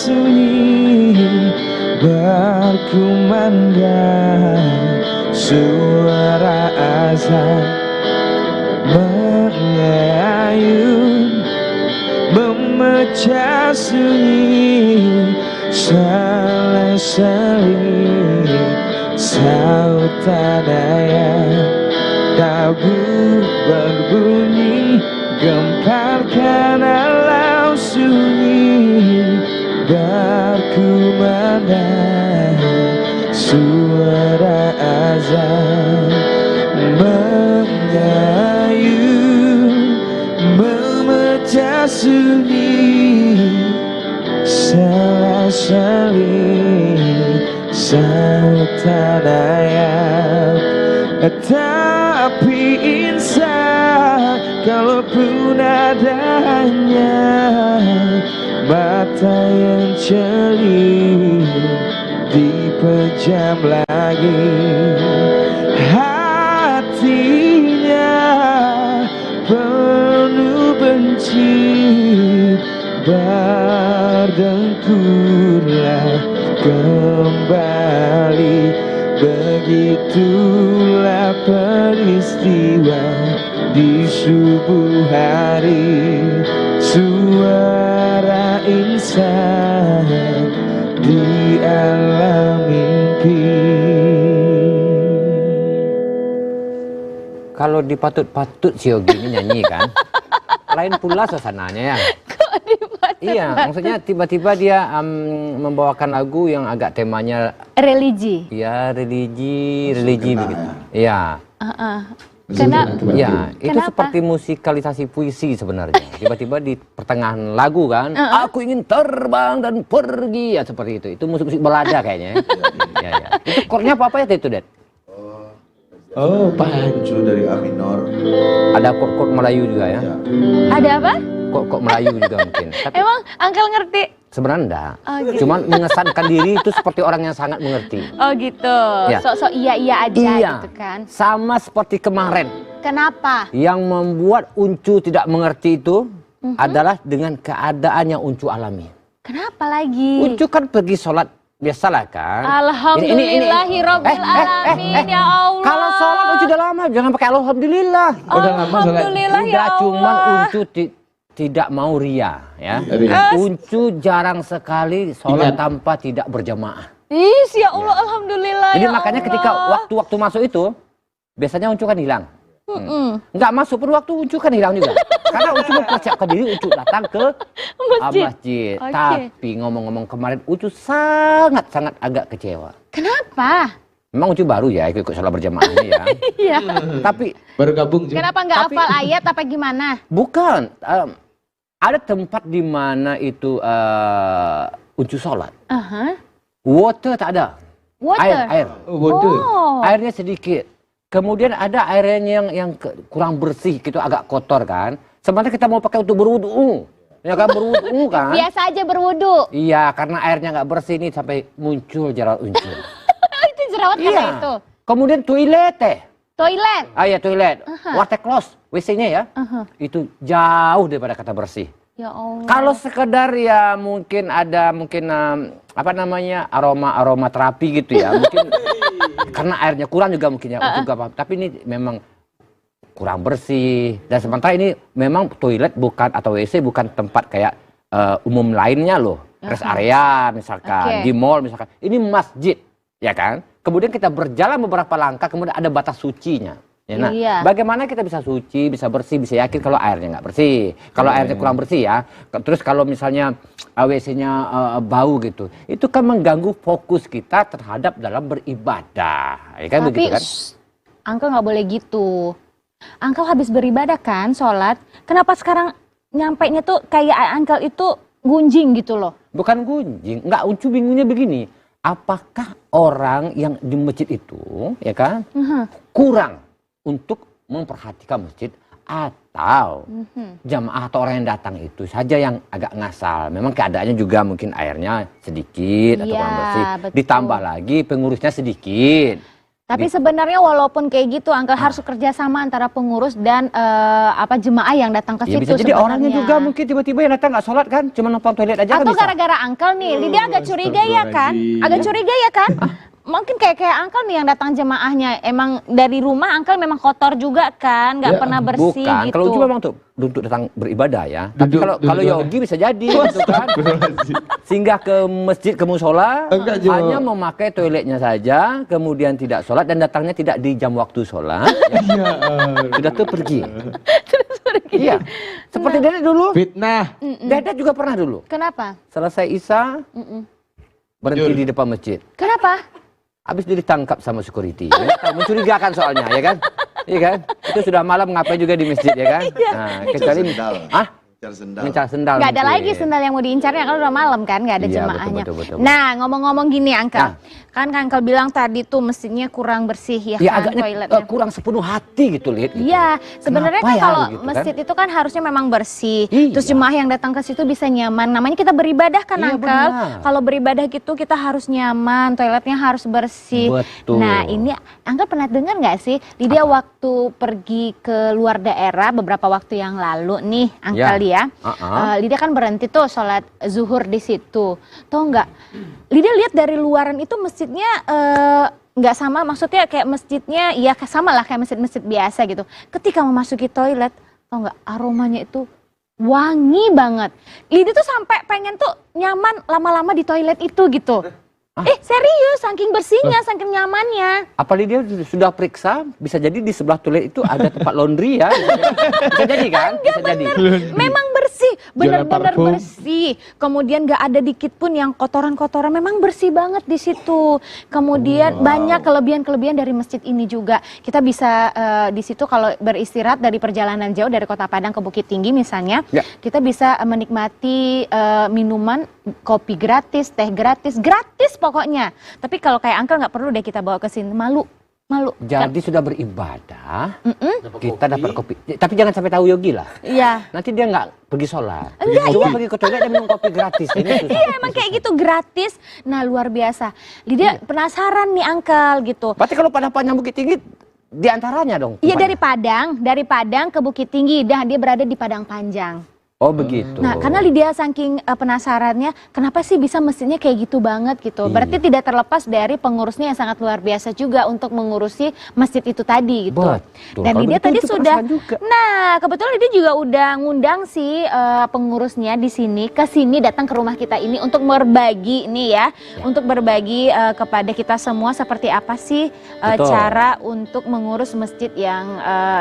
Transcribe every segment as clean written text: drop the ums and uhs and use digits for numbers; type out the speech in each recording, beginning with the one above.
sunyi berkumandang, suara azan mengayun memecah sunyi, seling-seling sautan ayat tabu berbunyi, gemparkan alam sunyi berkumandang, suara azan mengayun memecah sunyi, seling-seling sautan ayat. Tapi insan, kalaupun adanya mata yang jeli dipejam lagi, hatinya penuh benci, berdengkurlah kembali. Begitulah peristiwa di subuh hari, suara insan di alam mimpi. Kalau dipatut-patut si Yogi ini nyanyi kan, lain pula suasananya ya. Iya, maksudnya tiba-tiba dia membawakan lagu yang agak temanya religi. Iya, religi begitu. Iya. Ya, itu seperti musikalisasi puisi sebenarnya. Tiba-tiba di pertengahan lagu kan, aku ingin terbang dan pergi, ya seperti itu. Itu musik-musik balada kayaknya. Ya. Itu chordnya apa ya itu, Dad? Oh, pancu dari A minor. Ada chord Melayu juga ya? Ada apa? Kok Melayu juga mungkin. Tapi emang Uncle ngerti? Sebenarnya enggak. Oh, gitu. Cuman mengesankan diri itu seperti orang yang sangat mengerti. Oh gitu. Ya. Sok-sok iya aja gitu kan. Sama seperti kemarin. Kenapa? Yang membuat Uncu tidak mengerti itu adalah dengan keadaan yang Uncu alami. Kenapa lagi? Uncu kan pergi sholat biasalah kan. Alhamdulillahirabbil alamin ya Allah. Kalau sholat Uncu udah lama, jangan pakai alhamdulillah. Udah lama sholat. Alhamdulillah ya Allah. Cuman Uncu tidak mau ria ya. Uncu jarang sekali sholat tanpa tidak berjamaah. Ya Allah, alhamdulillah. Jadi ya makanya Allah. ketika waktu masuk itu biasanya Uncu kan hilang. Nggak masuk pun waktu Uncu kan hilang juga. Karena Uncu mempersiapkan diri, Uncu datang ke masjid. Okay. Tapi ngomong-ngomong kemarin Uncu sangat agak kecewa. Kenapa? Memang Uncu baru ya ikut sholat berjamaah ini ya. Iya. Tapi baru gabung juga. Kenapa nggak hafal ayat apa gimana? bukan. Ada tempat di mana itu Uncu sholat. Water tak ada. Water? Air. Oh. Airnya sedikit. Kemudian ada airnya yang kurang bersih gitu, agak kotor kan. Sebenarnya kita mau pakai untuk berwudu. Ya kan, berwudu kan. Biasa aja berwudu. Iya, karena airnya nggak bersih nih sampai muncul jerawat Uncu. Itu jerawat karena itu. Kemudian toilet Toilet. ya toilet. Water close, WC-nya ya. Itu jauh daripada kata bersih. Ya Allah. Kalau sekedar ya mungkin ada apa namanya aroma terapi gitu ya. Mungkin karena airnya kurang juga mungkin ya. Tapi ini memang kurang bersih. Dan sementara ini memang toilet bukan atau WC bukan tempat kayak umum lainnya loh. Rest area misalkan, di mall misalkan. Ini masjid, ya kan? Kemudian kita berjalan beberapa langkah, kemudian ada batas sucinya. Ya, nah, bagaimana kita bisa suci, bisa bersih, bisa yakin kalau airnya nggak bersih. Kalau airnya kurang bersih ya. Terus kalau misalnya WC-nya bau gitu, itu kan mengganggu fokus kita terhadap dalam beribadah. Ya kan? Tapi, begitu kan? Uncle nggak boleh gitu. Uncle habis beribadah kan, sholat. Kenapa sekarang nyampainya tuh kayak Uncle itu gunjing gitu loh? Bukan gunjing, nggak. Uncu bingungnya begini. Apakah orang yang di masjid itu, ya kan, kurang untuk memperhatikan masjid, atau jamaah atau orang yang datang itu saja yang agak ngasal. Memang keadaannya juga mungkin airnya sedikit atau kurang bersih. Betul. Ditambah lagi pengurusnya sedikit. Tapi sebenarnya walaupun kayak gitu, Uncle harus kerja sama antara pengurus dan jemaah yang datang ke Ya, situ bisa jadi sebenarnya. orangnya juga mungkin tiba-tiba yang datang nggak sholat kan, cuma numpang toilet aja kan Atau bisa. gara-gara Uncle nih, Lydia agak curiga ya kan? Agak curiga ya kan? Mungkin kayak Uncle nih yang datang jemaahnya, emang dari rumah Uncle memang kotor juga kan, nggak Ya, pernah bersih Bukan, gitu. kalau Uju memang untuk datang beribadah ya. Tapi kalau Yogi bisa jadi gitu kan. Singgah ke masjid, ke musola, Enggak, Jo. hanya memakai toiletnya saja, kemudian tidak sholat dan datangnya tidak di jam waktu sholat. Iya. Sudah tuh pergi. Iya, seperti Dedet dulu. Fitnah. Dedet juga pernah dulu. Kenapa? Selesai Isya, berhenti di depan masjid. Kenapa? Habis dia ditangkap sama security. Ya, mencurigakan soalnya, ya kan? Iya kan? Itu sudah malam ngapain juga di masjid, ya kan? Nah, kecuali mencar sendal. Nggak ada mungkin. lagi sendal yang mau diincarnya kan udah malam kan, nggak ada Iya, jemaahnya. betul. Nah, ngomong-ngomong gini, Uncle. Nah. Kan Uncle bilang tadi tuh masjidnya kurang bersih ya, Ya kan agaknya toiletnya. kurang sepenuh hati gitu, Lid. Gitu. Iya, sebenarnya Kenapa kan ya, kalau gitu kan? masjid itu kan harusnya memang bersih. Iya. Terus jemaah yang datang ke situ bisa nyaman. Namanya kita beribadah kan, Iya, Uncle. benar. Kalau beribadah gitu kita harus nyaman, toiletnya harus bersih. Betul. Nah, ini Uncle pernah dengar nggak sih, Lydia waktu pergi ke luar daerah beberapa waktu yang lalu nih, Uncle ya. Lydia kan berhenti tuh sholat zuhur di situ. Tahu nggak? Lydia lihat dari luaran itu masjidnya nggak sama, maksudnya kayak masjidnya ya sama lah kayak masjid-masjid biasa gitu. Ketika memasuki toilet, tau nggak, aromanya itu wangi banget. Lydia tuh sampai pengen tuh nyaman lama-lama di toilet itu gitu. Serius, saking bersihnya, saking nyamannya. Apalagi dia sudah periksa, bisa jadi di sebelah toilet itu ada tempat laundry ya. Bisa jadi kan? Bisa jadi. Memang bersih, benar-benar parfum. bersih. Kemudian nggak ada dikit pun yang kotoran-kotoran, memang bersih banget di situ. Kemudian banyak kelebihan-kelebihan dari masjid ini juga. Kita bisa di situ kalau beristirahat dari perjalanan jauh dari Kota Padang ke Bukit Tinggi misalnya, Ya. kita bisa menikmati minuman, kopi gratis, teh gratis pokoknya. Tapi kalau kayak Uncle nggak perlu deh kita bawa ke sini, malu. Jadi sudah beribadah, kita dapat kopi. Tapi jangan sampai tahu Yogi lah. Iya. Nanti dia nggak pergi sholat. Enggak, Cuma pergi ke toilet dan minum kopi gratis. Ini susah. Iya, emang kayak gitu gratis. Nah, luar biasa. Lydia penasaran nih, Uncle gitu. Berarti kalau pada panjang Bukit Tinggi, di antaranya dong? Iya, tempatnya? dari Padang ke Bukit Tinggi. Dan dia berada di Padang Panjang. Oh begitu. Nah, karena Lydia saking penasarannya, kenapa sih bisa masjidnya kayak gitu banget gitu. Berarti tidak terlepas dari pengurusnya yang sangat luar biasa juga untuk mengurusi masjid itu tadi gitu. Betul. Dan Kalau Lydia begitu tadi itu sudah, perasaan juga. nah kebetulan Lydia juga udah ngundang sih pengurusnya di sini, ke sini datang ke rumah kita ini untuk berbagi nih ya. Untuk berbagi kepada kita semua seperti apa sih Betul. cara untuk mengurus masjid yang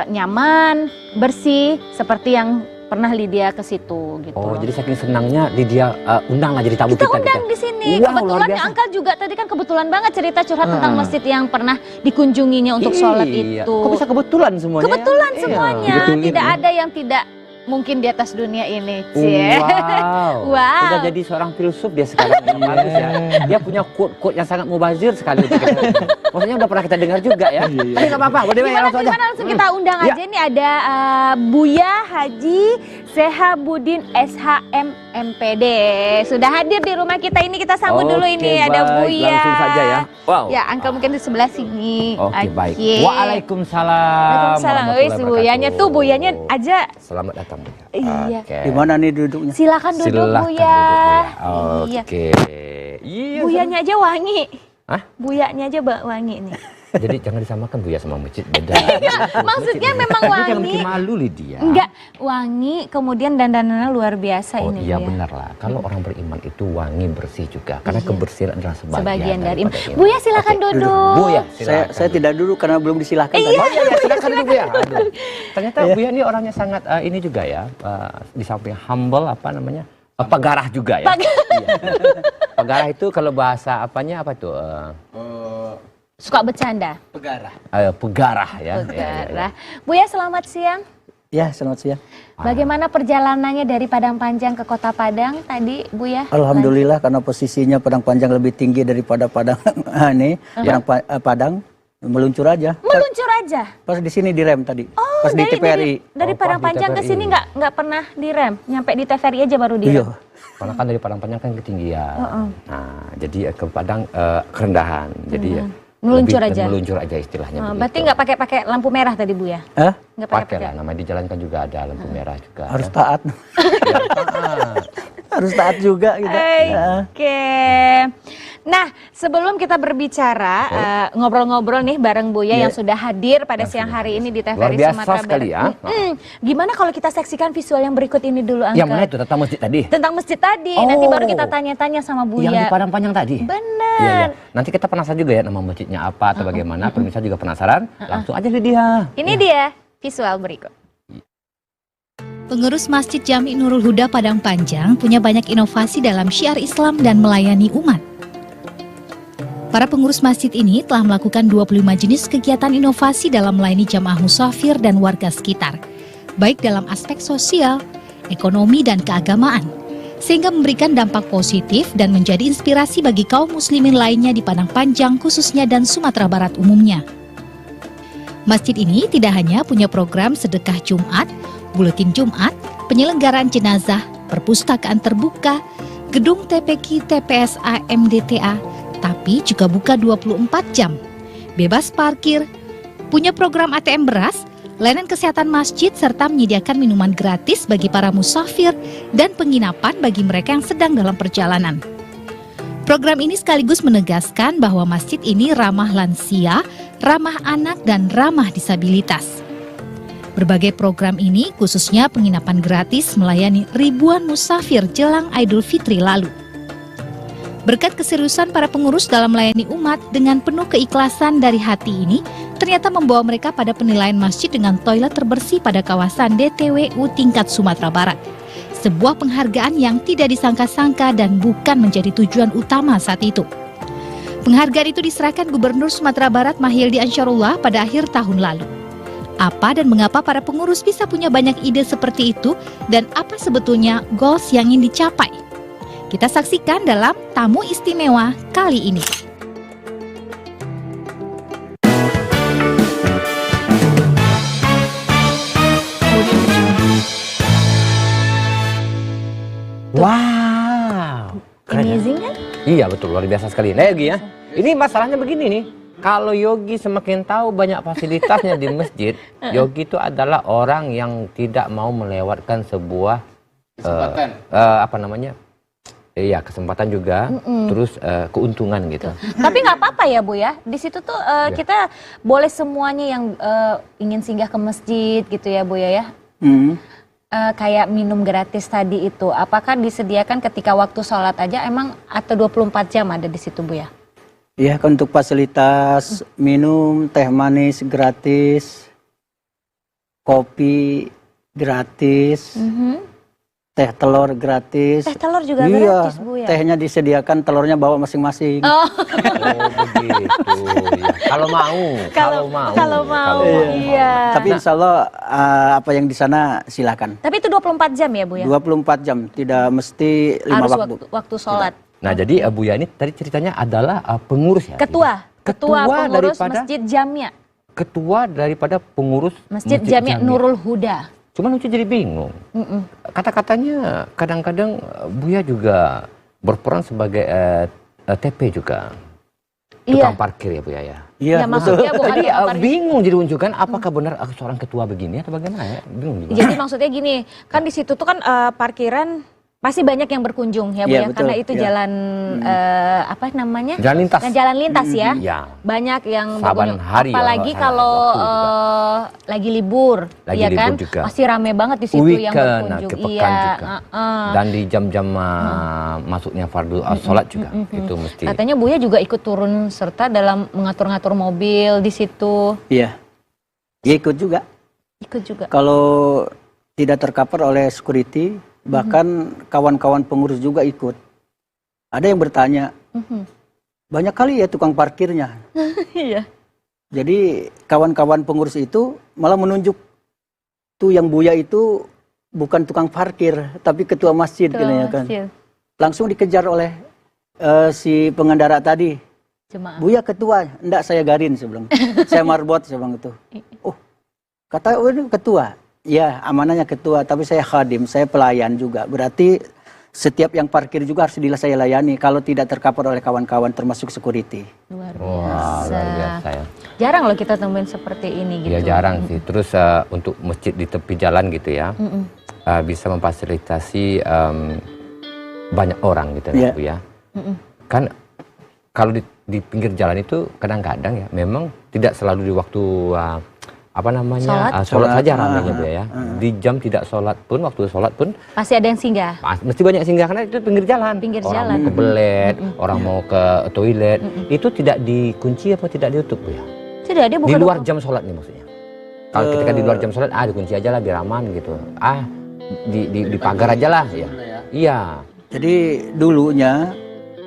nyaman, bersih, seperti yang pernah Lydia ke situ gitu. Oh, loh. jadi saking senangnya Lydia undang lah jadi tamu Kita kita. undang di sini. Wow, Kebetulan luar biasa. Uncle juga tadi kan kebetulan banget cerita curhat tentang masjid yang pernah dikunjunginya untuk sholat Iya. itu. Kok bisa kebetulan semuanya? Kebetulan ya? semuanya, Dibetulin tidak ya. ada yang tidak mungkin di atas dunia ini. Iya. Cie. Wow. Wow. Sudah jadi seorang filsuf dia sekarang. Yang bagus ya. Dia punya quote-quote yang sangat mubazir sekali. untuk kita. Maksudnya udah pernah kita dengar juga ya. Tapi nggak apa-apa. Boleh ya, langsung aja. Gimana langsung kita undang Ya. aja nih, ada Buya Haji Sehabudin SHM MPD. Sudah hadir di rumah kita ini, kita sambut dulu ini. Ada baik. Buya. Langsung saja ya. Wow. Ya, Uncle mungkin di sebelah sini. Oke, baik. Oke. Waalaikumsalam. Waalaikumsalam. Wis, Buyanya tuh, Buyanya aja. Selamat datang, Buya. Iya. Oke. Di mana nih duduknya? Silakan duduk, Silahkan Buya. duduk, Iya. Oke. Iya. Buyanya aja wangi. Hah? Buyanya aja wangi nih. Jadi jangan disamakan Buya sama masjid, beda. Maksudnya memang Jadi jangan wangi. bikin malu Lydia. Enggak, wangi kemudian dandanannya luar biasa Oh ini iya Buya. benar lah. Kalau orang beriman itu wangi bersih juga. Karena Iya. kebersihan adalah Sebagian dari daripada iman. Buya silakan Oke, duduk. Buya, Saya tidak duduk karena belum disilahkan. Iya. Oh iya, silakan duduk Buya. Aduh. Ternyata Buya ini orangnya sangat ini juga ya. Di samping humble apa namanya? Pegarah juga ya. Iya. Pegarah itu kalau bahasa apanya apa tuh? Suka bercanda. Pegarah. Pegarah ya. Pegarah. Buya selamat siang. Ya, selamat siang. Bagaimana perjalanannya dari Padang Panjang ke Kota Padang tadi, Buya? Alhamdulillah karena posisinya Padang Panjang lebih tinggi daripada Padang ini, Padang meluncur aja. Meluncur aja. Pas di sini direm tadi. Oh, pas di TVRI. dari Oh, Padang pas di Panjang ke TVRI. sini nggak pernah direm, nyampe di TVRI aja baru direm. Iya. Karena kan dari Padang Panjang kan ketinggian. Nah, jadi ke Padang kerendahan. Jadi ya Meluncur aja. Meluncur aja istilahnya. Berarti nggak pakai lampu merah tadi Bu ya? Nggak pakai lah, namanya dijalankan juga ada lampu merah juga. Harus taat. Harus taat juga gitu. Oke. Nah, sebelum kita berbicara ngobrol-ngobrol nih bareng Buya yang sudah hadir pada siang hari ini di TVRI Sumatera sekali Barat. Gimana kalau kita saksikan visual yang berikut ini dulu, Angga? Yang mana itu tentang masjid tadi? Tentang masjid tadi. Nanti baru kita tanya-tanya sama Buya. Yang di Padang Panjang tadi? Benar. Nanti kita penasaran juga ya nama masjidnya apa atau bagaimana. Pemirsa juga penasaran. Langsung aja Lydia. Ini dia visual berikut. Pengurus Masjid Jami Nurul Huda Padang Panjang punya banyak inovasi dalam syiar Islam dan melayani umat. Para pengurus masjid ini telah melakukan 25 jenis kegiatan inovasi dalam melayani jamaah musafir dan warga sekitar, baik dalam aspek sosial, ekonomi, dan keagamaan, sehingga memberikan dampak positif dan menjadi inspirasi bagi kaum muslimin lainnya di Padang Panjang khususnya dan Sumatera Barat umumnya. Masjid ini tidak hanya punya program sedekah Jumat, buletin Jumat, penyelenggaraan jenazah, perpustakaan terbuka, gedung TPQ TPSA MDTA, tapi juga buka 24 jam, bebas parkir, punya program ATM beras, layanan kesehatan masjid, serta menyediakan minuman gratis bagi para musafir dan penginapan bagi mereka yang sedang dalam perjalanan. Program ini sekaligus menegaskan bahwa masjid ini ramah lansia, ramah anak, dan ramah disabilitas. Berbagai program ini khususnya penginapan gratis melayani ribuan musafir jelang Idul Fitri lalu. Berkat keseriusan para pengurus dalam melayani umat dengan penuh keikhlasan dari hati ini, ternyata membawa mereka pada penilaian masjid dengan toilet terbersih pada kawasan DTWU tingkat Sumatera Barat. Sebuah penghargaan yang tidak disangka-sangka dan bukan menjadi tujuan utama saat itu. Penghargaan itu diserahkan Gubernur Sumatera Barat Mahyildi Ansarullah pada akhir tahun lalu. Apa dan mengapa para pengurus bisa punya banyak ide seperti itu dan apa sebetulnya goals yang ingin dicapai? Kita saksikan dalam tamu istimewa kali ini. Wow. Amazing kan? Iya betul, luar biasa sekali. Nah Yogi ya, ini masalahnya begini nih. Kalau Yogi semakin tahu banyak fasilitasnya di masjid, Yogi itu adalah orang yang tidak mau melewatkan sebuah kesempatan juga, terus keuntungan gitu. Tapi nggak apa-apa ya Bu ya, di situ tuh kita boleh semuanya yang ingin singgah ke masjid gitu ya Bu ya. Kayak minum gratis tadi itu, apakah disediakan ketika waktu sholat aja emang atau 24 jam ada di situ Bu ya? Iya, untuk fasilitas minum teh manis gratis, kopi gratis, teh telur gratis. Teh telur juga gratis Bu ya? Tehnya disediakan, telurnya bawa masing-masing. Oh begitu ya. Kalau mau. Iya. Tapi insya Allah apa yang di sana silakan. Tapi itu 24 jam ya Bu ya? 24 jam, tidak mesti 5 harus waktu. waktu sholat. Nah jadi Buya ini tadi ceritanya adalah pengurus ya? Ketua pengurus daripada, Masjid Jamia. Ketua daripada pengurus Masjid Jamia Nurul Huda. Cuma lucu jadi bingung. Kata-katanya kadang-kadang Buya juga berperan sebagai TP juga. Tukang parkir ya Buya ya? Iya, maksudnya bukan jadi bingung jadi unjukan apakah benar aku seorang ketua begini atau bagaimana ya? Bingung juga. Jadi maksudnya gini, kan di situ tuh kan parkiran pasti banyak yang berkunjung ya Bu ya, karena itu jalan apa namanya? Jalan lintas. Jalan lintas ya. Banyak yang berkunjung. Apalagi kalau lagi libur, ya kan? Juga. Pasti rame banget di situ yang berkunjung. Iya. Juga. Dan di jam-jam masuknya fardu sholat juga itu mesti. Katanya Buya juga ikut turun serta dalam mengatur-ngatur mobil di situ. Iya. Ya ikut juga. Ikut juga. Kalau tidak tercover oleh security, bahkan kawan-kawan pengurus juga ikut. Ada yang bertanya, banyak kali ya tukang parkirnya. Iya. Jadi kawan-kawan pengurus itu malah menunjuk tuh yang Buya itu bukan tukang parkir, tapi ketua masjid katanya kan. Langsung dikejar oleh si pengendara tadi. Buya ketua, enggak saya garin saya bilang. Saya marbot saya bilang itu. Oh, kata ini ketua. Ya, amanahnya ketua, tapi saya khadim, saya pelayan juga. Berarti setiap yang parkir juga harus saya layani kalau tidak tercover oleh kawan-kawan termasuk security. Luar Wah, biasa. luar biasa ya. Jarang loh kita temuin seperti ini gitu. Ya jarang sih. Terus untuk masjid di tepi jalan gitu ya, bisa memfasilitasi banyak orang gitu ya, Bu ya. Kan kalau di pinggir jalan itu kadang-kadang ya memang tidak selalu di waktu sholat saja ramainya Bu ya. Di jam tidak sholat pun, waktu sholat pun pasti ada yang singgah. mesti banyak singgah karena itu pinggir jalan. Orang mau ke belet, orang mau ke toilet, itu tidak dikunci apa tidak ditutup Bu ya? Tidak, dia buka Di luar jam sholat nih maksudnya. Kalau ketika di luar jam sholat, dikunci aja lah biar aman gitu. Di pagar aja lah ya. Iya. Jadi dulunya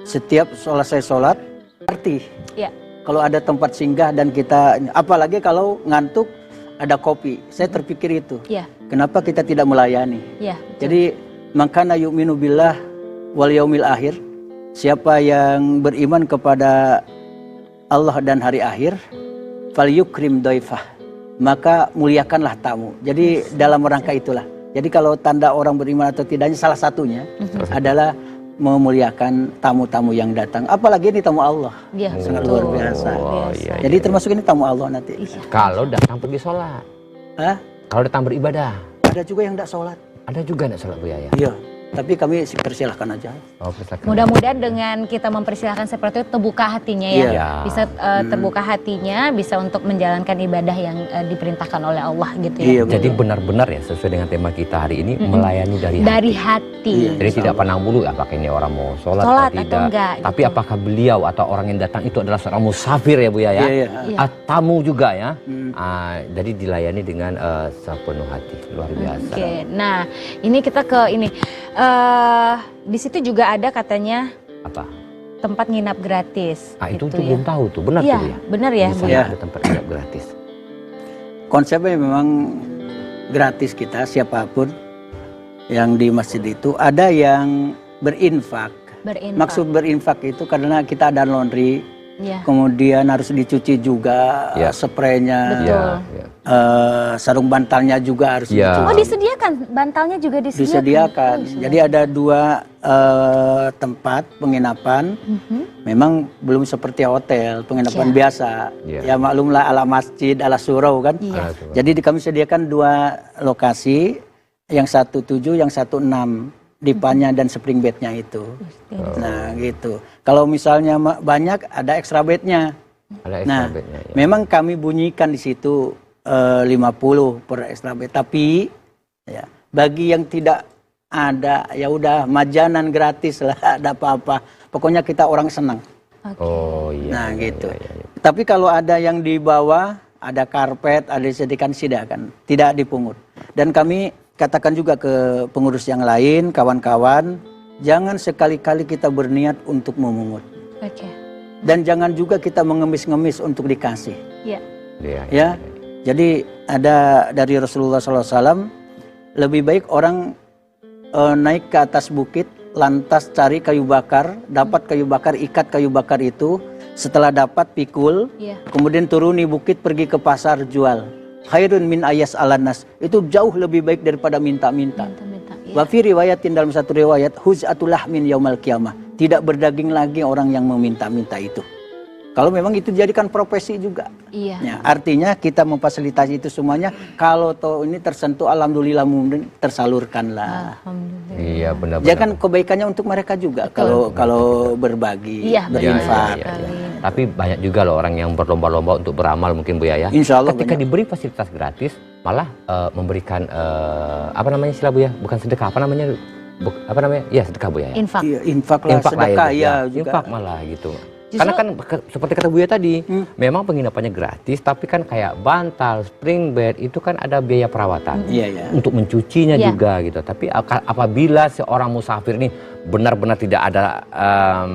setiap selesai sholat arti. Iya. Kalau ada tempat singgah dan kita, apalagi kalau ngantuk ada kopi, saya terpikir itu. Iya. Kenapa kita tidak melayani? Iya. Jadi makana yu'minu billah wal yaumil akhir, siapa yang beriman kepada Allah dan hari akhir, fal yukrim doifah, maka muliakanlah tamu. Jadi dalam rangka itulah. Jadi kalau tanda orang beriman atau tidaknya salah satunya adalah memuliakan tamu-tamu yang datang. Apalagi ini tamu Allah. Iya, Sangat betul. luar biasa. Iya, Jadi termasuk ini tamu Allah nanti. Kalau datang pergi sholat, Hah? kalau datang beribadah, Ada juga yang tidak sholat. ada juga enggak sholat Bu ya? Iya. Tapi kami persilahkan aja. Oh, persilakan. Mudah-mudahan dengan kita mempersilahkan seperti itu terbuka hatinya ya. Iya. Bisa terbuka hatinya, bisa untuk menjalankan ibadah yang diperintahkan oleh Allah gitu ya. Iya, Jadi benar-benar ya sesuai dengan tema kita hari ini melayani dari hati. Dari hati. Iya. Jadi tidak pandang bulu apakah ini orang mau sholat Sholat atau atau tidak. enggak, Tapi gitu. apakah beliau atau orang yang datang itu adalah seorang musafir ya Bu ya? Iya, iya. Iya. Tamu juga ya. Jadi dilayani dengan sepenuh hati. Luar biasa. Oke, nah ini kita ke ini. Di situ juga ada katanya Apa? tempat nginap gratis. Itu gitu tuh ya. belum tahu tuh. Benar Iya, tuh ya? benar ya. Di sana Iya. ada tempat nginap gratis. Konsepnya memang gratis kita, siapapun yang di masjid itu. Ada yang berinfak. Berinfak. Maksud berinfak itu karena kita ada laundry, Ya. kemudian harus dicuci juga Ya. Betul. spraynya, Ya. sarung bantalnya juga harus Ya. Oh dicuci. disediakan, bantalnya juga disediakan. Disediakan. Jadi ada dua tempat penginapan. Memang belum seperti hotel, penginapan Ya. biasa. Ya. Ya maklumlah ala masjid, ala surau kan. Iya. Jadi kami sediakan dua lokasi, yang 17, yang 16, dipanya dan spring bednya itu. Nah gitu. Kalau misalnya banyak ada extra bednya. Ada Nah, extra bednya, ya. memang kami bunyikan di situ 50 per extra bed. Tapi ya, bagi yang tidak ada, ya udah majanan gratis lah, ada apa-apa. Pokoknya kita orang senang. Oh iya. Nah iya, gitu. iya, iya. Tapi kalau ada yang di bawah, ada karpet, ada disediakan sidakan, tidak dipungut. Dan kami katakan juga ke pengurus yang lain, kawan-kawan, jangan sekali-kali kita berniat untuk memungut. Oke. Dan jangan juga kita mengemis-ngemis untuk dikasih. Iya. Iya, Ya, jadi ada dari Rasulullah SAW, lebih baik orang naik ke atas bukit, lantas cari kayu bakar, dapat kayu bakar, ikat kayu bakar itu, setelah dapat pikul, Iya. kemudian turuni bukit pergi ke pasar jual. Khairun min ayas alanas, itu jauh lebih baik daripada minta-minta. Minta-minta. Iya. Wa fi riwayatin, dalam satu riwayat, huz'atulah min yaumal qiyamah, tidak berdaging lagi orang yang meminta-minta itu. Kalau memang itu dijadikan profesi juga. Iya. Ya, artinya kita memfasilitasi itu semuanya. Kalau toh ini tersentuh, alhamdulillah mungkin tersalurkanlah. Alhamdulillah. Iya benar-benar. Ya kan kebaikannya untuk mereka juga. Kalau berbagi, Iya, berinfak. Iya, iya. Tapi banyak juga loh orang yang berlomba-lomba untuk beramal mungkin Bu ya. Insya Allah Ketika banyak. diberi fasilitas gratis, malah memberikan apa namanya istilah Bu ya? Bukan sedekah, apa namanya? Apa namanya? Ya sedekah Bu ya. Infak. Iya, infak lah, Infak lah sedekah ya, ya juga. infak malah gitu. Justru- Karena kan seperti kata Buya tadi, memang penginapannya gratis, tapi kan kayak bantal, spring bed itu kan ada biaya perawatan. Iya, iya. Untuk mencucinya Iya. juga gitu. Tapi apabila seorang musafir ini benar-benar tidak ada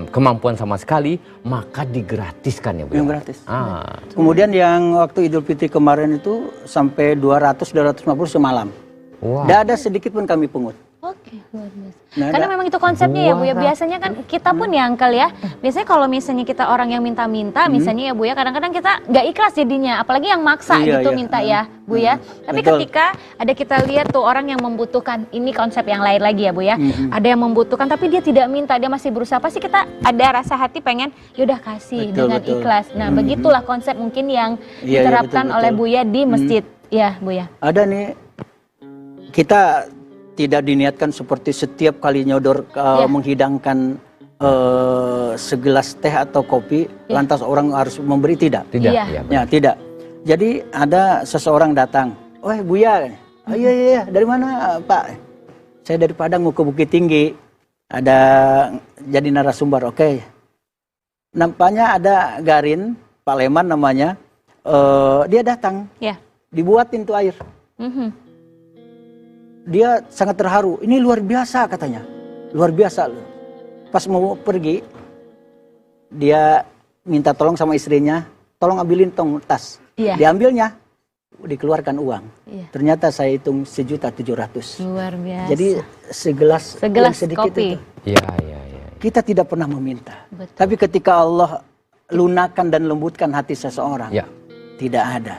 kemampuan sama sekali, maka digratiskan ya Bu. Yang ya? gratis. Ah, Kemudian yang waktu Idul Fitri kemarin itu sampai 200-250 semalam. wah. Tidak ada sedikit pun kami pungut. Oke. luar biasa. Nah, Karena memang itu konsepnya ya Bu ya. Biasanya kan kita pun ya Uncle ya. Biasanya kalau misalnya kita orang yang minta-minta, misalnya ya Bu ya, kadang-kadang kita nggak ikhlas jadinya. Apalagi yang maksa Iya, gitu iya. minta ya Bu ya. Tapi Betul. ketika ada kita lihat tuh orang yang membutuhkan, ini konsep yang lain lagi ya Bu ya. Ada yang membutuhkan tapi dia tidak minta, dia masih berusaha. Pasti kita ada rasa hati pengen yaudah kasih Betul, dengan betul. ikhlas. Nah begitulah konsep mungkin yang Iya, iya, diterapkan betul, oleh betul. Buya di masjid. Ya Bu ya. Ada nih, kita tidak diniatkan seperti setiap kali nyodor menghidangkan segelas teh atau kopi, lantas orang harus memberi, tidak. Tidak. Iya. Ya, Ya, tidak. Jadi ada seseorang datang, "Oh Buya, oh, iya, dari mana Pak? Saya dari Padang mau ke Bukit Tinggi, ada jadi narasumber." Oke. Nampaknya ada Garin, Pak Leman namanya, dia datang, Ya. dibuatin tuh air. Mhm. Dia sangat terharu, ini luar biasa katanya, luar biasa loh. Pas mau pergi, dia minta tolong sama istrinya, tolong ambilin tong tas. Iya. Diambilnya, dikeluarkan uang. Iya. Ternyata saya hitung 1.700.000. Luar biasa. Jadi segelas yang sedikit kopi. itu, Iya, iya, iya. kita tidak pernah meminta. Betul. Tapi ketika Allah lunakan dan lembutkan hati seseorang, Ya. tidak ada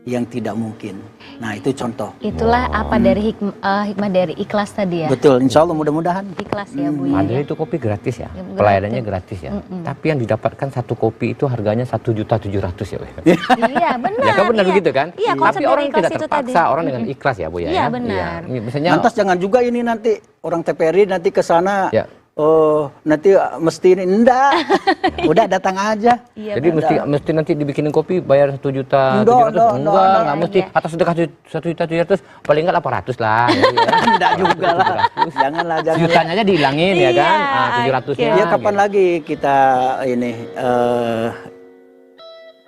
yang tidak mungkin. Nah itu contoh. Itulah apa dari hikmah dari ikhlas tadi ya. Betul, insya Allah mudah-mudahan. Ikhlas ya Bu ya. Padahal itu kopi gratis ya, Ya, gratis. pelayanannya gratis ya. Tapi yang didapatkan satu kopi itu harganya 1.700.000 ya, Bu. Iya benar. Ya kan benar iya. begitu kan? Iya, konsep Tapi dari orang ikhlas tidak itu terpaksa, tadi. orang dengan ikhlas ya Bu ya. Iya, benar. Iya. Misalnya Lantas jangan juga ini nanti orang TPRI nanti ke sana, Ya. oh nanti mesti ini, enggak, udah datang aja. Iya, jadi mesti nanti dibikinin kopi bayar 1.700.000. Enggak mesti Iya. atas sedekah 1.700.000 paling enggak 800 lah. Ya, ya. Enggak juga lah, janganlah, jangan. Jutanya aja dihilangin ya kan? Iya, 700-nya. oke. Ya kapan lagi kita ini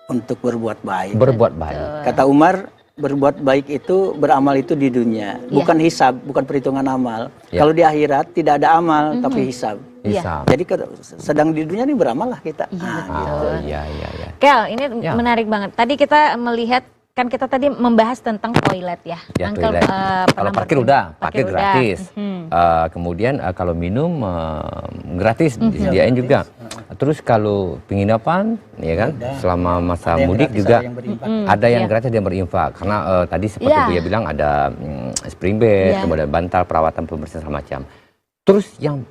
untuk berbuat baik. Berbuat baik. Kata Umar, berbuat baik itu, beramal itu di dunia, bukan hisab, bukan perhitungan amal. Ya. Kalau di akhirat tidak ada amal, tapi hisab. Iya. Hisab. Jadi sedang di dunia ini beramal lah kita. Iya, iya, iya. Kel, ini Ya. menarik banget. Tadi kita melihat, kan kita tadi membahas tentang toilet ya. Ya, Uncle, toilet. pernah Kalau parkir udah, parkir udah. gratis. Mhm. Kemudian kalau minum gratis disediain juga. Terus kalau penginapan, ya kan, selama masa Ada yang mudik gratis, juga ada yang berinfak. ada yang Iya. gratis, ada yang berinfak. Karena tadi seperti Iya. Buya bilang ada spring bed, Iya. kemudian bantal, perawatan, pembersihan segala macam. Terus yang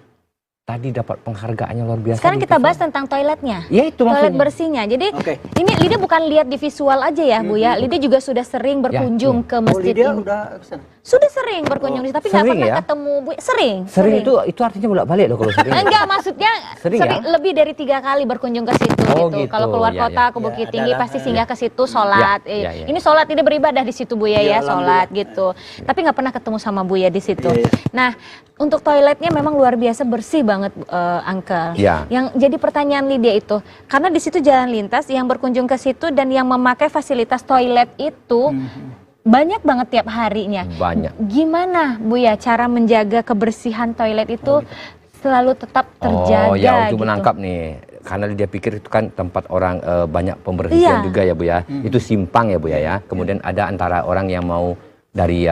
tadi dapat penghargaannya luar biasa. Sekarang di kita TV. bahas tentang toiletnya. Ya itu Toilet maksudnya. bersihnya. Jadi Oke. ini Lydia bukan lihat di visual aja ya Bu ya. Lydia juga sudah sering berkunjung ke Oh masjid Lydia ini. udah kesana? Sudah sering berkunjung di situ, tapi nggak Sering pernah ya? ketemu Bu. Sering. Sering itu artinya bolak-balik loh kalau sering. Enggak, maksudnya Sering ya? lebih dari 3 kali berkunjung ke situ Oh, gitu. gitu. Kalau keluar Ya, kota ya. ke Bukit Ya, Tinggi adalah, pasti singgah ke situ sholat. Ya, ya. Ini sholat, ini beribadah di situ Buya Ya, ya, sholat gitu. Tapi nggak pernah ketemu sama Buya di situ. Ya, ya. Nah, untuk toiletnya memang luar biasa bersih banget Uncle. Ya. Yang jadi pertanyaan Lydia itu, karena di situ jalan lintas yang berkunjung ke situ dan yang memakai fasilitas toilet itu banyak banget tiap harinya. Banyak. Gimana Bu ya cara menjaga kebersihan toilet itu selalu tetap terjaga Oh ya, untuk gitu? menangkap nih, karena dia pikir itu kan tempat orang banyak pemberhentian Iya. juga ya Bu ya. Itu simpang ya Bu ya. Kemudian ada antara orang yang mau dari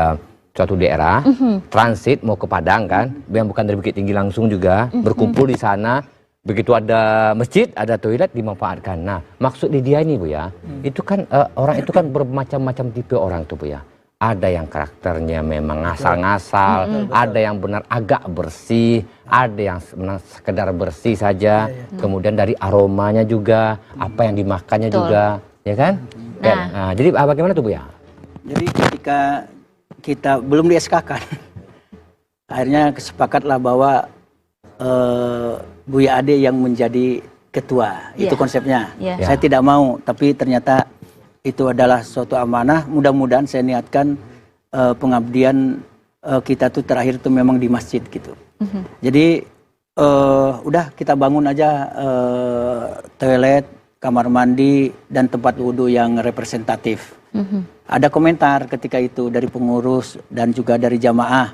suatu daerah transit mau ke Padang kan, yang bukan dari Bukit Tinggi langsung juga berkumpul di sana. Begitu ada masjid, ada toilet dimanfaatkan. Nah, maksud di dia ini Bu ya, itu kan orang itu kan bermacam-macam tipe orang tuh Bu ya. Ada yang karakternya memang ngasal-ngasal, ada yang benar agak bersih, ada yang sekedar bersih saja. Kemudian dari aromanya juga, apa yang dimakannya Betul. juga, ya kan? Nah, jadi bagaimana tuh Bu ya? Jadi ketika kita belum di SK-kan, akhirnya kesepakatlah bahwa Buya Ade yang menjadi ketua, itu Iya. konsepnya. Iya. Saya tidak mau, tapi ternyata itu adalah suatu amanah. Mudah-mudahan saya niatkan pengabdian kita tuh terakhir tuh memang di masjid gitu. Jadi udah kita bangun aja toilet, kamar mandi dan tempat wudhu yang representatif. Ada komentar ketika itu dari pengurus dan juga dari jamaah.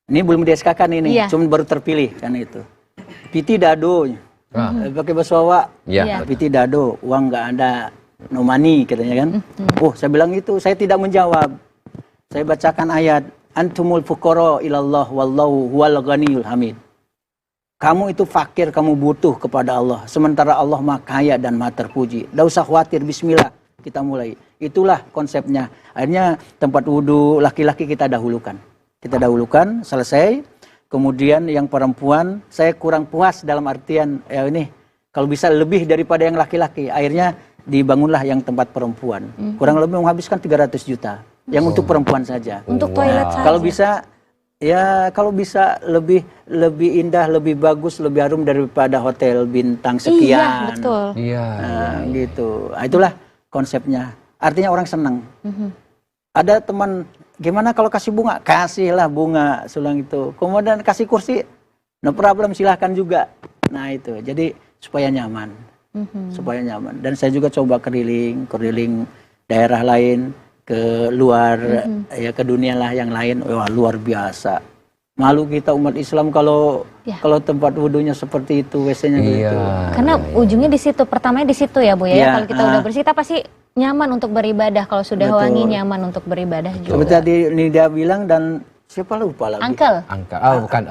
Ini belum di SK-kan ini, Iya. cuma baru terpilih kan itu. Piti dado, pakai bahasa Jawa. Ya. Piti dado, uang nggak ada, no money katanya kan. Oh, saya bilang itu, saya tidak menjawab. Saya bacakan ayat, antumul fuqara ilallah wallahu huwal ghaniyul hamid. Kamu itu fakir, kamu butuh kepada Allah. Sementara Allah maha kaya dan maha terpuji. Tidak usah khawatir, bismillah, kita mulai. Itulah konsepnya. Akhirnya tempat wudhu laki-laki kita dahulukan. Kita dahulukan, selesai. Kemudian yang perempuan, saya kurang puas dalam artian, ya ini, kalau bisa lebih daripada yang laki-laki. Akhirnya dibangunlah yang tempat perempuan. Kurang lebih menghabiskan 300 juta. Yang untuk perempuan saja. Untuk toilet saja. Kalau bisa, ya kalau bisa lebih indah, lebih bagus, lebih harum daripada hotel bintang sekian. Iya, betul. Iya. Nah, gitu. Nah, itulah konsepnya. Artinya orang senang. Ada teman, gimana kalau kasih bunga? Kasihlah bunga, sulang itu. Kemudian kasih kursi, no problem, silahkan juga. Nah itu, jadi supaya nyaman. Supaya nyaman. Dan saya juga coba keliling daerah lain, ke luar, ya ke dunia lah yang lain. Wah, luar biasa. Malu kita umat Islam kalau tempat wudhunya seperti itu, WC-nya gitu. Karena ujungnya di situ, pertamanya di situ ya Bu ya. Kalau kita udah bersih, kita pasti nyaman untuk beribadah. Kalau sudah wangi, nyaman untuk beribadah juga. Seperti tadi Nida bilang, dan siapa lupa lagi? Uncle. Oh bukan,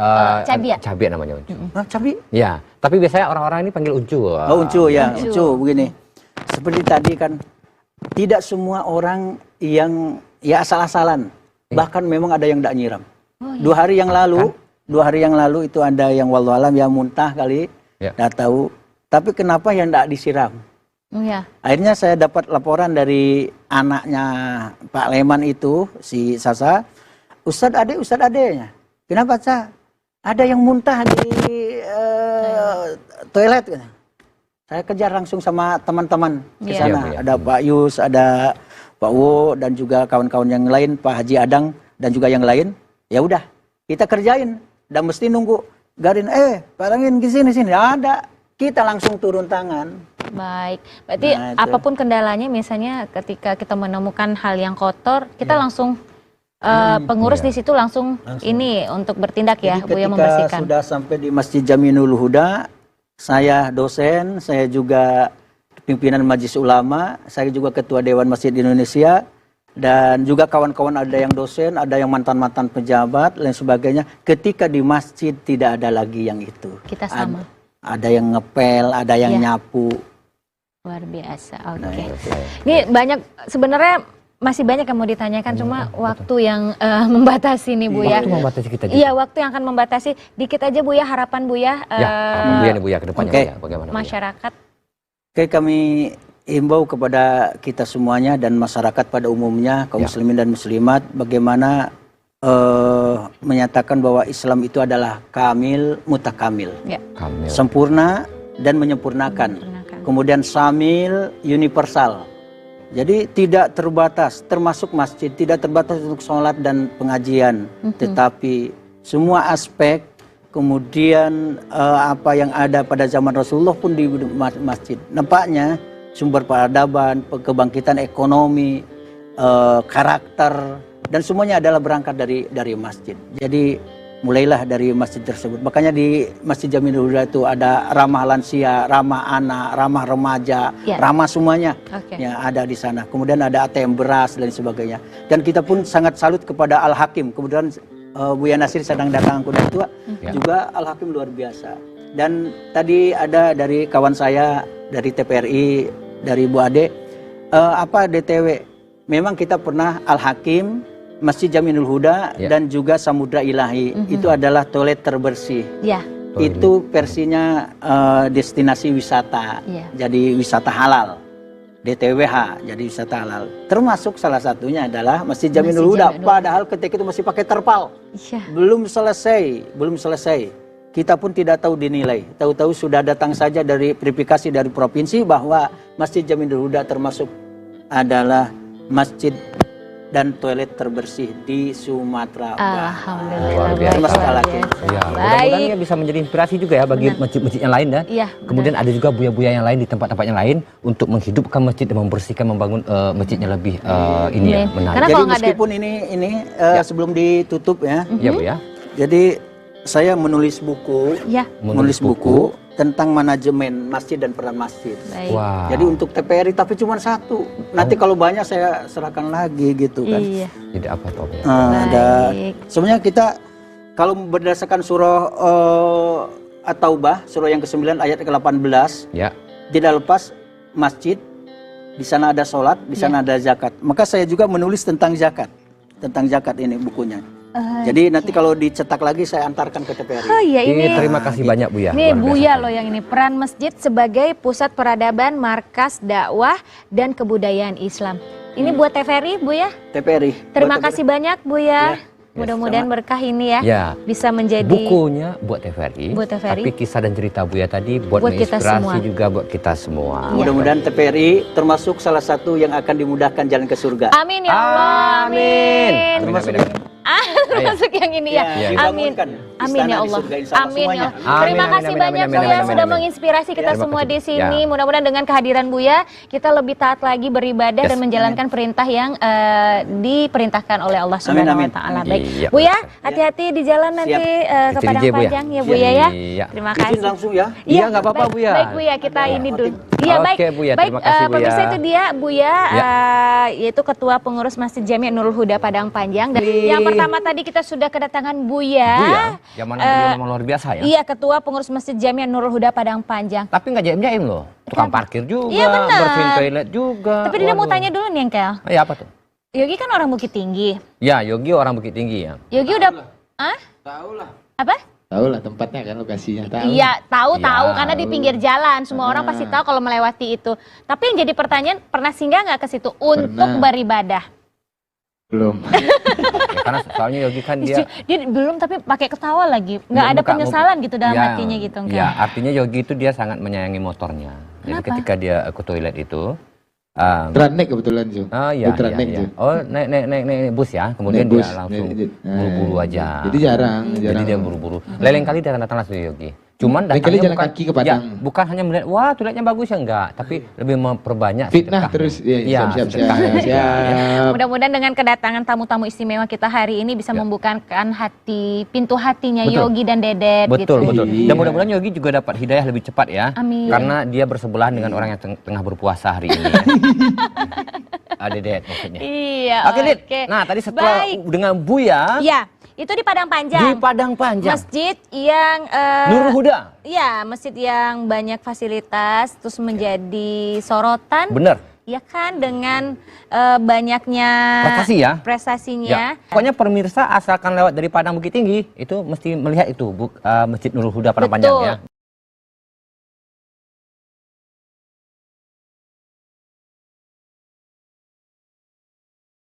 Cabia. Cabia namanya Uncu. Cabi? Ya, tapi biasanya orang-orang ini panggil Uncu. Oh, Uncu ya, Uncu begini. Seperti tadi kan, tidak semua orang yang ya asal-asalan. Bahkan memang ada yang tidak nyiram. Dua hari yang lalu itu ada yang wallahualam ya muntah kali, tidak tahu. Tapi kenapa yang tidak disiram? Akhirnya saya dapat laporan dari anaknya Pak Leman itu, si Sasa, Ustadz adeknya. Kenapa, Ca? Ada yang muntah di toilet. Saya kejar langsung sama teman-teman ke sana. Ada Pak Yus, ada Pak Wo, dan juga kawan-kawan yang lain, Pak Haji Adang, dan juga yang lain. Ya udah, kita kerjain. Dan mesti nunggu Garin, parangin ke sini. Ada. Kita langsung turun tangan. Baik, berarti apapun kendalanya, misalnya ketika kita menemukan hal yang kotor, kita langsung pengurus di situ langsung ini untuk bertindak ya, Bu, ya, membersihkan. Sudah sampai di Masjid Jaminul Huda, saya dosen, saya juga pimpinan Majelis Ulama, saya juga ketua Dewan Masjid Indonesia, dan juga kawan-kawan ada yang dosen, ada yang mantan-mantan pejabat, lain sebagainya. Ketika di masjid tidak ada lagi yang itu. Kita sama. Ada yang ngepel, ada yang nyapu. Luar biasa, oke. Ini banyak, sebenarnya masih banyak yang mau ditanyakan, cuma waktu yang membatasi nih Bu ya. Waktu membatasi kita juga. Iya, waktu yang akan membatasi. Dikit aja Bu ya, harapan Bu ya. Harapan Bu ya nih Bu ya, ke depannya Bu ya, bagaimana Bu ya? Masyarakat. Oke, kami himbau kepada kita semuanya dan masyarakat pada umumnya, kaum muslimin dan muslimat, bagaimana menyatakan bahwa Islam itu adalah kamil, mutakamil. Kamil. Sempurna dan menyempurnakan. Kemudian samil, universal. Jadi tidak terbatas, termasuk masjid, tidak terbatas untuk sholat dan pengajian. Tetapi semua aspek, kemudian apa yang ada pada zaman Rasulullah pun di masjid. Nampaknya sumber peradaban, kebangkitan ekonomi, karakter, dan semuanya adalah berangkat dari masjid. Jadi mulailah dari masjid tersebut. Makanya di Masjid Jaminul Huda itu ada ramah lansia, ramah anak, ramah remaja, ramah semuanya yang ada di sana. Kemudian ada ATM beras dan sebagainya. Dan kita pun sangat salut kepada Al-Hakim. Kemudian Buya Nasir sedang datang kuda tua, juga Al-Hakim luar biasa. Dan tadi ada dari kawan saya dari TPRI, dari Bu Ade, DTW. Memang kita pernah Al-Hakim, Masjid Jaminul Huda, dan juga Samudra Ilahi. Itu adalah toilet terbersih. Itu versinya destinasi wisata, jadi wisata halal. DTWH, jadi wisata halal. Termasuk salah satunya adalah Masjid Jaminul Huda. Padahal ketika itu masih pakai terpal. Belum selesai. Kita pun tidak tahu dinilai. Tahu-tahu sudah datang saja dari verifikasi dari provinsi bahwa Masjid Jaminul Huda termasuk adalah masjid dan toilet terbersih di Sumatera Barat. Alhamdulillah. Mudah-mudahan bisa menjadi inspirasi juga ya bagi masjid-masjid yang lain ya. Kemudian ada juga buya-buya yang lain di tempat-tempat yang lain untuk menghidupkan masjid dan membersihkan, membangun masjidnya lebih menarik. Jadi meskipun ini sebelum ditutup ya. Iya Bu ya. Jadi saya menulis buku, tentang manajemen masjid dan peran masjid. Baik. Wow. Jadi untuk TPRI tapi cuma satu. Nanti kalau banyak saya serahkan lagi gitu kan. Iya. Jadi apa tuh? Dan Baik. sebenarnya kita kalau berdasarkan surah At-Taubah, surah yang ke-9 ayat ke-18, Ya. tidak lepas masjid, di sana ada sholat, di sana ada zakat. Maka saya juga menulis tentang zakat ini bukunya. Jadi nanti kalau dicetak lagi saya antarkan ke TPRI. Oh iya ini. Terima kasih banyak Buya. Nih Luar biasa. Buya loh yang ini, peran masjid sebagai pusat peradaban, markas dakwah dan kebudayaan Islam. Ini buat TVRI Buya. TPRI. Terima kasih banyak Buya. Ya. Mudah-mudahan berkah ini ya. Ya. Bisa menjadi Bukunya buat TVRI, Buat TVRI. tapi kisah dan cerita Buya tadi buat Buat kita menginspirasi semua. juga buat kita semua. Mudah-mudahan TPRI termasuk salah satu yang akan dimudahkan jalan ke surga. Amin ya Allah. Amin. Termasuk Termasuk yang ini ya. Amin. dibangunkan Amin istana ya di Allah. surga, insya Allah Amin ya semuanya. Allah. Terima Amin, kasih amin, banyak amin, Buya amin, sudah amin. menginspirasi kita Terima semua kasih. di sini. Ya. Mudah-mudahan dengan kehadiran Buya kita lebih taat lagi beribadah Yes. dan menjalankan perintah yang diperintahkan oleh Allah Subhanahu Amin, wa taala. amin. Baik. Iya, Buya, betul. hati-hati di jalan nanti ke Kecil Padang aja, Buya. Panjang ya Buya ya. Iya. Terima Izin kasih. langsung ya. Iya, nggak apa-apa, Baik, Buya. Baik Buya, kita ini dulu. Oke. Iya Oke, baik. Buya, Baik, terima kasih, Buya. pemirsa itu dia Buya, Ya. yaitu Ketua Pengurus Masjid Jami' Nurul Huda Padang Panjang. Dan yang pertama tadi kita sudah kedatangan Buya. Buya, yang mana beliau memang luar biasa ya. Iya, Ketua Pengurus Masjid Jami' Nurul Huda Padang Panjang. Tapi nggak jaim-jaim loh. Tukang parkir juga, Iya, benar. bersihin toilet juga. Tapi dia mau Waduh. tanya dulu nih, Engkel. Ya apa tuh? Yogi kan orang Bukit Tinggi. Ya, Yogi orang Bukit Tinggi ya. Yogi udah apa? Tahu lah tempatnya kan, lokasinya tahu. Iya, tahu Iya. karena di pinggir jalan. Semua orang pasti tahu kalau melewati itu. Tapi yang jadi pertanyaan, pernah singgah nggak ke situ untuk Pernah. beribadah? Belum. Ya, karena soalnya Yogi kan dia Dia belum tapi pakai ketawa lagi. Nggak ada buka- penyesalan gitu dalam Ya, hatinya gitu. Engkel. Ya, artinya Yogi itu dia sangat menyayangi motornya. Jadi Kenapa? ketika dia ke toilet itu, Trannek kebetulan Ju. iya, Putra iya, naik, iya. Ju. Oh, naik bus ya. Kemudian Naik bus. dia langsung Nah, buru-buru aja. Jadi jarang. Jadi dia buru-buru. Lain kali dia datang langsung Yogi. Cuman Lain kali datangnya jalan kaki ke Padang. Ya, bukan hanya melihat wah toiletnya bagus ya enggak, tapi lebih memperbanyak Fitnah sedekahnya. terus. Iya, Iya, siap. sedekahnya. Siap. Mudah-mudahan dengan kedatangan tamu-tamu istimewa kita hari ini bisa membukakan pintu hatinya Betul. Yogi dan Dedet Betul, gitu. betul. Iya. Dan mudah-mudahan Yogi juga dapat hidayah lebih cepat ya. Amin. Karena dia bersebelahan dengan orang yang tengah berpuasa hari ini. Dedet maksudnya. Iya. Oke, Dit. oke. Nah, tadi setelah Baik. dengan Buya Iya, itu di Padang di Panjang. Padang Panjang. Masjid yang Nurul Huda. Iya, masjid yang banyak fasilitas terus menjadi sorotan. Bener. Ya kan dengan banyaknya Prestasi ya. prestasinya. Ya. Pokoknya pemirsa asalkan lewat dari Padang Bukit Tinggi itu mesti melihat itu Masjid Nurul Huda Padang Panjang Betul. ya.